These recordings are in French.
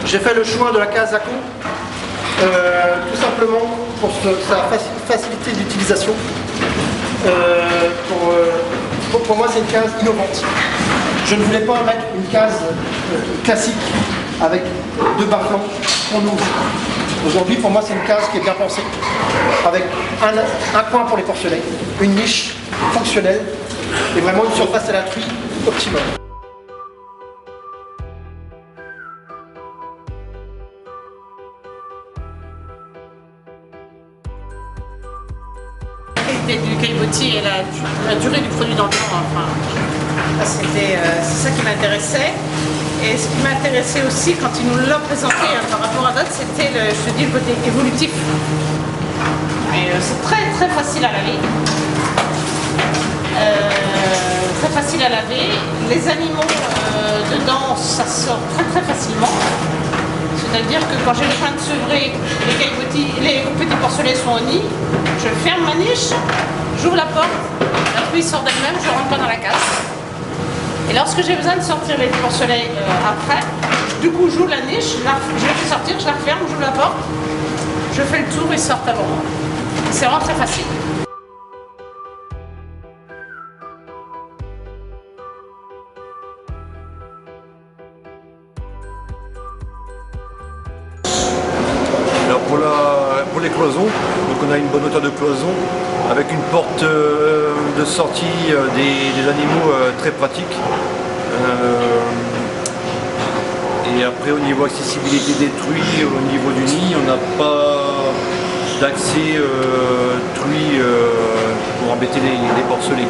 J'ai fait le choix de la case ACO, tout simplement pour sa facilité d'utilisation. Pour moi, c'est une case innovante. Je ne voulais pas mettre une case classique avec deux bas-flancs qu'on ouvre. Aujourd'hui, pour moi, c'est une case qui est bien pensée, avec un coin pour les porcelets, une niche fonctionnelle et vraiment une surface à la truie optimale. Du caillebotis et la durée du produit dans le temps. Enfin, c'est ça qui m'intéressait. Et ce qui m'intéressait aussi quand il nous l'a présenté par rapport à d'autres, c'était le côté évolutif. Mais c'est très très facile à laver. Très facile à laver. Les animaux dedans, ça sort très très facilement. C'est-à-dire que quand j'ai besoin de sevrer, les petits porcelets sont au nid, je ferme ma niche, j'ouvre la porte, la truie sort d'elle-même, je ne rentre pas dans la case. Et lorsque j'ai besoin de sortir les porcelets après, du coup j'ouvre la niche, je la fais sortir, je la referme, j'ouvre la porte, je fais le tour et ils sortent avant moi. C'est vraiment très facile. Alors pour les cloisons, donc on a une bonne hauteur de cloison avec une porte de sortie des animaux très pratique. Et après au niveau accessibilité des truies, au niveau du nid, on n'a pas d'accès truie pour embêter les porcelets.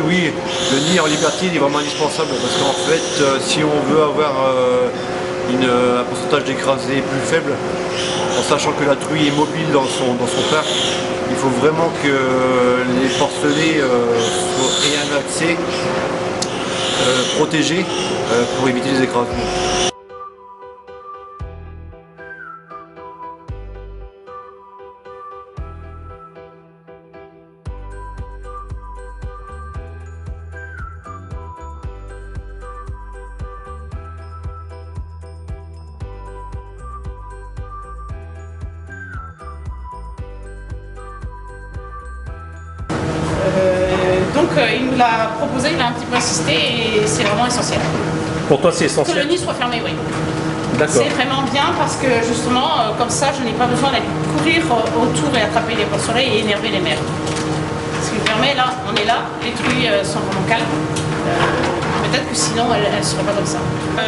Oui, le nid en liberté il est vraiment indispensable parce qu'en fait si on veut avoir un pourcentage d'écrasé plus faible, en sachant que la truie est mobile dans son parc, il faut vraiment que les porcelets aient un accès protégé pour éviter les écrasements. Donc il nous l'a proposé, il a un petit peu insisté et c'est vraiment essentiel. Pour toi, c'est Que essentiel? le nid soit fermé, oui. D'accord. C'est vraiment bien parce que justement, comme ça, je n'ai pas besoin d'aller courir autour et attraper les porcelets et énerver les mères. Ce qui me permet, là, on est là, les truies sont vraiment calmes. Peut-être que sinon, elles ne seraient pas comme ça.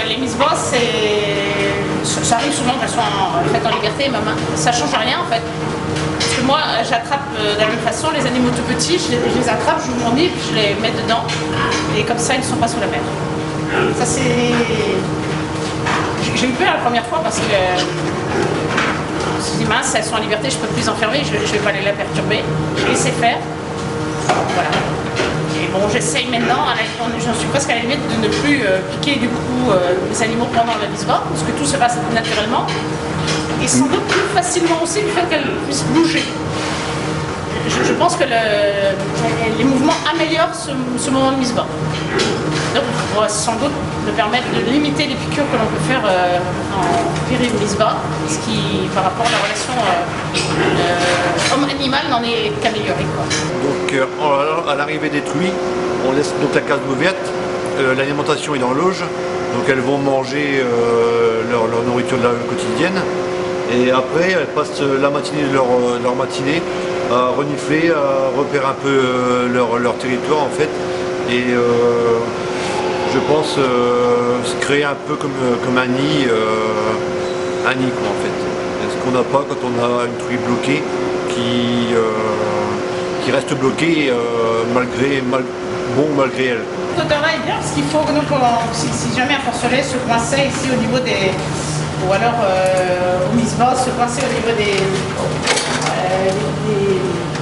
Les Miss Boss, ça arrive souvent qu'elles soient faites en liberté, ma main. Ça ne change rien en fait. Parce que moi, j'attrape de la même façon les animaux tout petits, je les attrape, je mon nid, puis je les mets dedans. Et comme ça, ils ne sont pas sous la mer. Ça, c'est... J'ai eu peur la première fois parce que je me suis dit, mince, elles sont en liberté, je ne peux plus les enfermer, je ne vais pas les perturber. Je laissé faire. Voilà. Et bon, j'essaye maintenant, j'en suis presque à la limite de ne plus piquer du coup les animaux pendant la bisbore, parce que tout se passe naturellement. Et sans doute plus facilement aussi le fait qu'elles puissent bouger. Je pense que les mouvements améliorent ce moment de mise-bas. Donc, on va sans doute me permettre de limiter les piqûres que l'on peut faire en péri-mise-bas, ce qui, par rapport à la relation homme-animal, n'en est qu'amélioré. Donc, à l'arrivée des truies, on laisse donc la case ouverte, l'alimentation est dans l'auge, donc elles vont manger leur nourriture quotidienne. Et après, elles passent la matinée de leur matinée à renifler, à repérer un peu leur territoire en fait. Et je pense se créer un peu comme un nid quoi en fait. Ce qu'on n'a pas quand on a une truie bloquée qui reste bloquée malgré elle. Ce hauteur-là est bien parce qu'il faut que nous, si jamais un porcelet se coinçait ici au niveau des... ou alors au mise-bas se coincer au niveau des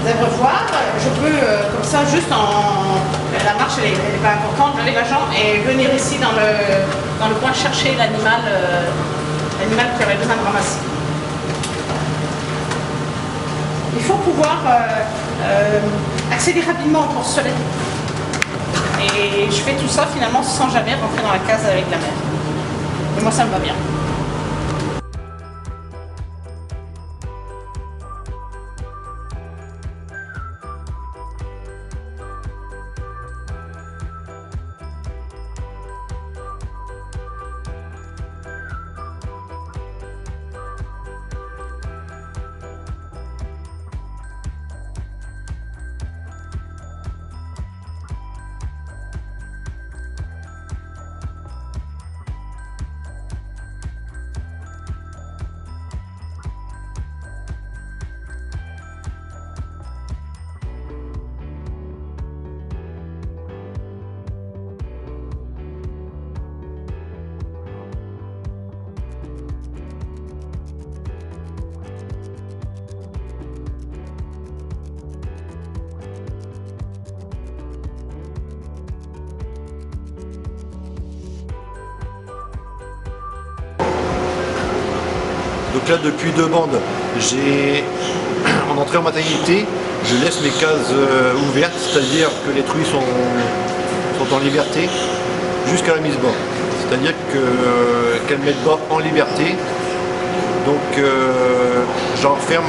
abreuvoirs, je peux comme ça juste la marche elle est pas importante, lever la jambe et venir ici dans le coin chercher l'animal qui aurait besoin de ramasser. Il faut pouvoir accéder rapidement au porcelet. Et je fais tout ça finalement sans jamais rentrer dans la case avec la mère. Et moi ça me va bien. Donc là, depuis 2 bandes, en entrée en maternité, je laisse mes cases ouvertes, c'est-à-dire que les truies sont en liberté jusqu'à la mise bas. C'est-à-dire qu'elles mettent bas en liberté. Donc j'en ferme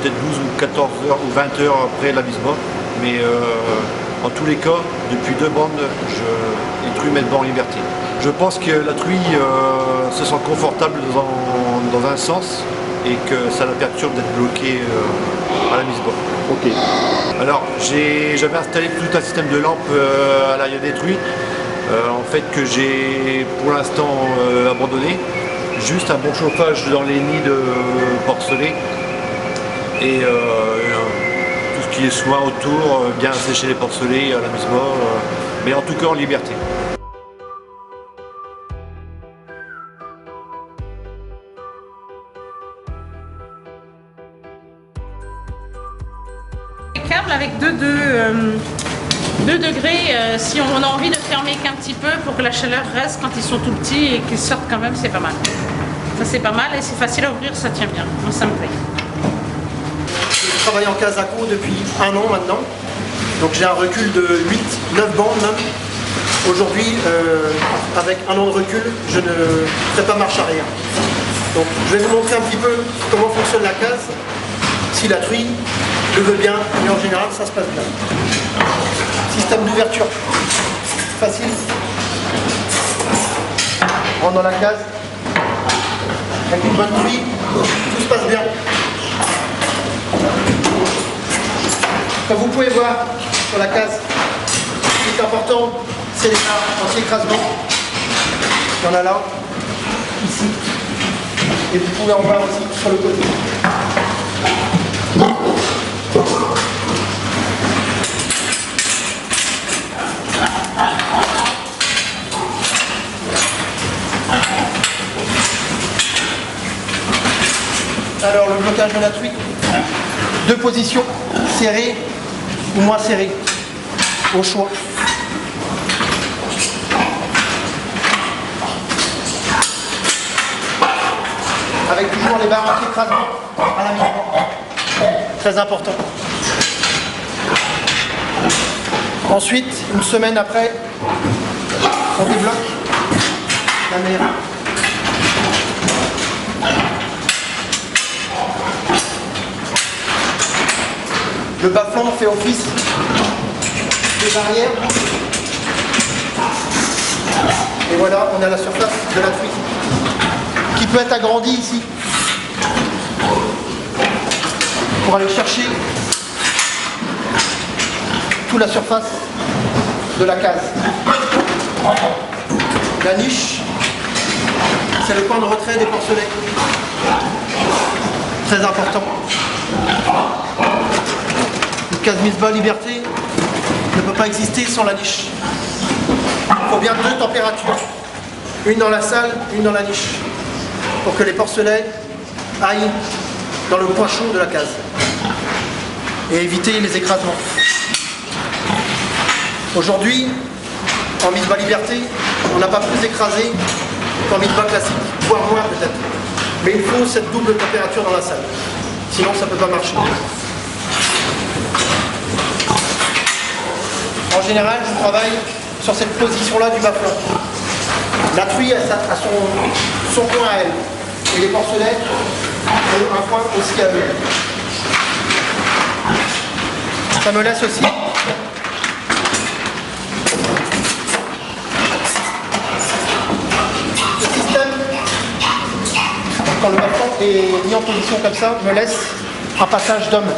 peut-être 12 ou 14 heures ou 20 heures après la mise bas. Mais en tous les cas, depuis 2 bandes, les truies mettent bas en liberté. Je pense que la truie se sent confortable dans un sens et que ça la perturbe d'être bloquée à la mise bas. Ok. Alors j'avais installé tout un système de lampes à l'arrière des truies, en fait que j'ai pour l'instant abandonné. Juste un bon chauffage dans les nids de porcelets et tout ce qui est soin autour, bien sécher les porcelets à la mise bas, mais en tout cas en liberté. Câble avec 2 degrés, si on a envie de fermer qu'un petit peu pour que la chaleur reste quand ils sont tout petits et qu'ils sortent quand même, c'est pas mal. Ça c'est pas mal et c'est facile à ouvrir, ça tient bien. Moi ça me plaît. Je travaille en case ACO depuis 1 an maintenant. Donc j'ai un recul de 8-9 bandes même. Aujourd'hui, avec 1 an de recul, je ne ferai pas marche arrière. Donc je vais vous montrer un petit peu comment fonctionne la case. Si la truie le veut bien, mais en général ça se passe bien. Système d'ouverture facile. On rentre dans la case. Avec une bonne truie, tout se passe bien. Comme vous pouvez voir sur la case, ce qui est important, c'est les anti-écrasement. Il y en a là, ici, et vous pouvez en voir aussi sur le côté. Alors le blocage de la truie, 2 positions, serrées ou moins serrées, au choix. Avec toujours les barres anti-écrasement à la mise. Très important. Ensuite, une semaine après, on débloque la mère. Le bas-flanc fait office de barrière. Et voilà, on a la surface de la truie qui peut être agrandie ici pour aller chercher toute la surface de la case. La niche, c'est le point de retrait des porcelets. Très important. Une case mise bas liberté ne peut pas exister sans la niche. Il faut bien 2 températures. Une dans la salle, une dans la niche. Pour que les porcelets aillent dans le point chaud de la case. Et éviter les écrasements. Aujourd'hui, en mise bas liberté, on n'a pas plus écrasé qu'en mise bas classique, voire moins peut-être. Mais il faut cette double température dans la salle. Sinon ça ne peut pas marcher. En général, je travaille sur cette position-là du bas-flanc. La truie a son coin à elle. Et les porcelets ont un coin aussi à eux. Ça me laisse aussi le système, quand le bas-flanc est mis en position comme ça, me laisse un passage d'homme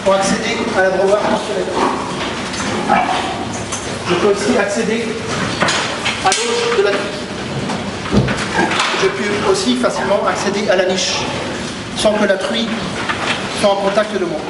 pour accéder à la broire porcelaine. Je peux aussi accéder à l'autre de la truie. Je peux aussi facilement accéder à la niche sans que la truie soit en contact de moi.